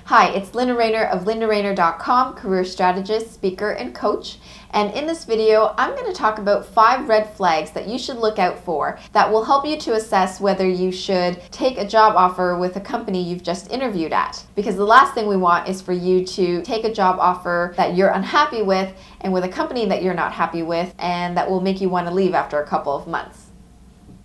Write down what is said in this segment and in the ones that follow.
Hi, it's Linda Rayner of lindarayner.com, career strategist, speaker, and coach. And in this video, I'm going to talk about 5 red flags that you should look out for that will help you to assess whether you should take a job offer with a company you've just interviewed at. Because the last thing we want is for you to take a job offer that you're unhappy with and with a company that you're not happy with and that will make you want to leave after a couple of months.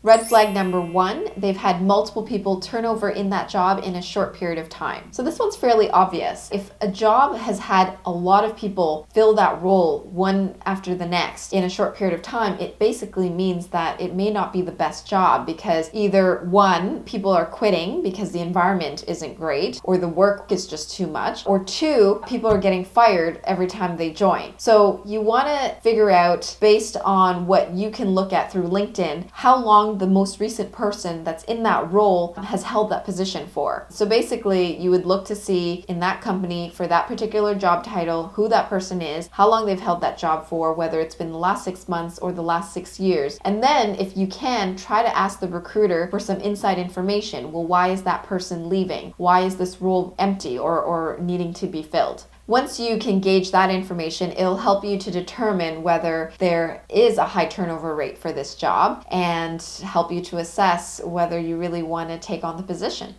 Red flag number 1, they've had multiple people turn over in that job in a short period of time. So this one's fairly obvious. If a job has had a lot of people fill that role one after the next in a short period of time, it basically means that it may not be the best job because either 1, people are quitting because the environment isn't great or the work is just too much, or 2, people are getting fired every time they join. So you want to figure out, based on what you can look at through LinkedIn, how long the most recent person that's in that role has held that position for. So basically, you would look to see in that company for that particular job title who that person is, how long they've held that job for, whether it's been the last 6 months or the last 6 years. And then if you can, try to ask the recruiter for some inside information. Well, why is that person leaving? Why is this role empty or needing to be filled? Once you can gauge that information, it'll help you to determine whether there is a high turnover rate for this job and help you to assess whether you really want to take on the position.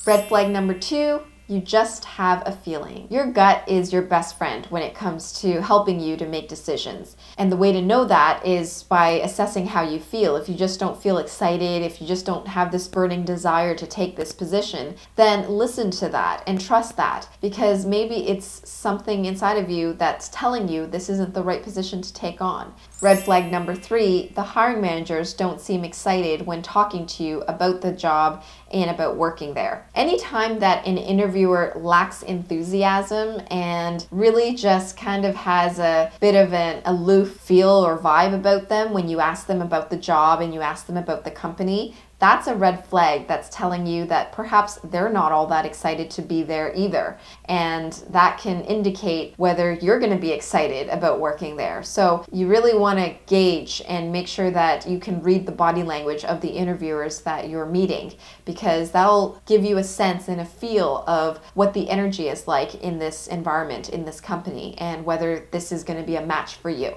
Red flag number 2, you just have a feeling. Your gut is your best friend when it comes to helping you to make decisions. And the way to know that is by assessing how you feel. If you just don't feel excited, if you just don't have this burning desire to take this position, then listen to that and trust that, because maybe it's something inside of you that's telling you this isn't the right position to take on. Red flag number 3, the hiring managers don't seem excited when talking to you about the job and about working there. Anytime that an interviewer lacks enthusiasm and really just kind of has a bit of an aloof feel or vibe about them when you ask them about the job and you ask them about the company, that's a red flag that's telling you that perhaps they're not all that excited to be there either. And that can indicate whether you're going to be excited about working there. So you really want to gauge and make sure that you can read the body language of the interviewers that you're meeting, because that'll give you a sense and a feel of what the energy is like in this environment, in this company, and whether this is going to be a match for you.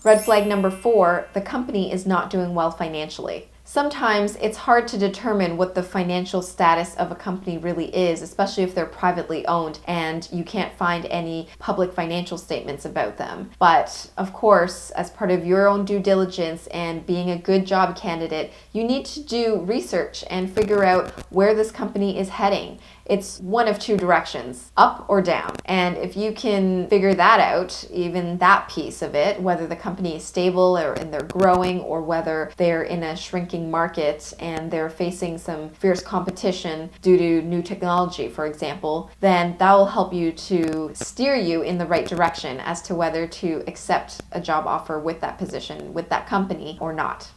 Red flag number 4, the company is not doing well financially. Sometimes it's hard to determine what the financial status of a company really is, especially if they're privately owned and you can't find any public financial statements about them. But of course, as part of your own due diligence and being a good job candidate, you need to do research and figure out where this company is heading. It's one of 2 directions, up or down. And if you can figure that out, even that piece of it, whether the company is stable and they're growing, or whether they're in a shrinking market and they're facing some fierce competition due to new technology, for example, then that will help you to steer you in the right direction as to whether to accept a job offer with that position, with that company or not.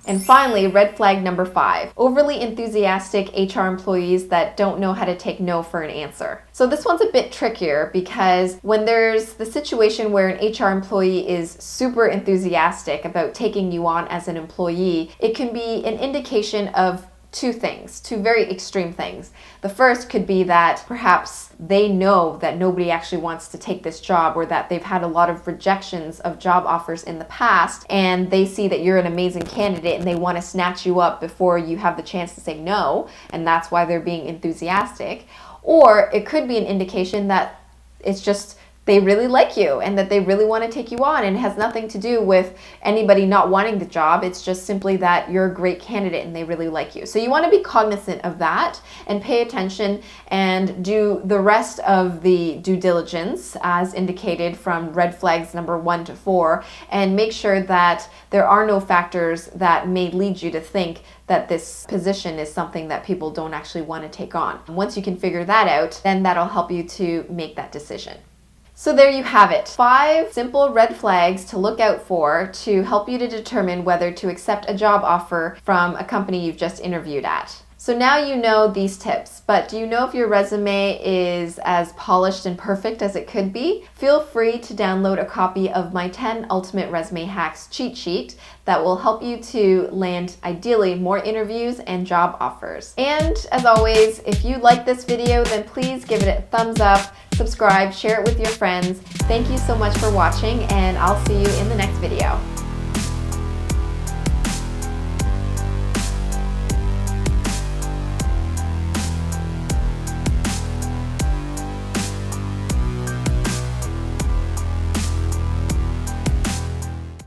And finally, red flag number 5, overly enthusiastic HR employees that don't know how to take no for an answer. So this one's a bit trickier because when there's the situation where an HR employee is super enthusiastic about taking you on as an employee, it can be an indication of 2 things, 2 very extreme things. The first could be that perhaps they know that nobody actually wants to take this job, or that they've had a lot of rejections of job offers in the past, and they see that you're an amazing candidate and they want to snatch you up before you have the chance to say no, and that's why they're being enthusiastic. Or it could be an indication that it's just they really like you and that they really want to take you on, and it has nothing to do with anybody not wanting the job. It's just simply that you're a great candidate and they really like you. So you want to be cognizant of that and pay attention and do the rest of the due diligence as indicated from red flags number 1 to 4, and make sure that there are no factors that may lead you to think that this position is something that people don't actually want to take on. Once you can figure that out, then that'll help you to make that decision. So there you have it. 5 simple red flags to look out for to help you to determine whether to accept a job offer from a company you've just interviewed at. So now you know these tips, but do you know if your resume is as polished and perfect as it could be? Feel free to download a copy of my 10 Ultimate Resume Hacks cheat sheet that will help you to land ideally more interviews and job offers. And as always, if you like this video, then please give it a thumbs up, subscribe, share it with your friends. Thank you so much for watching, and I'll see you in the next video.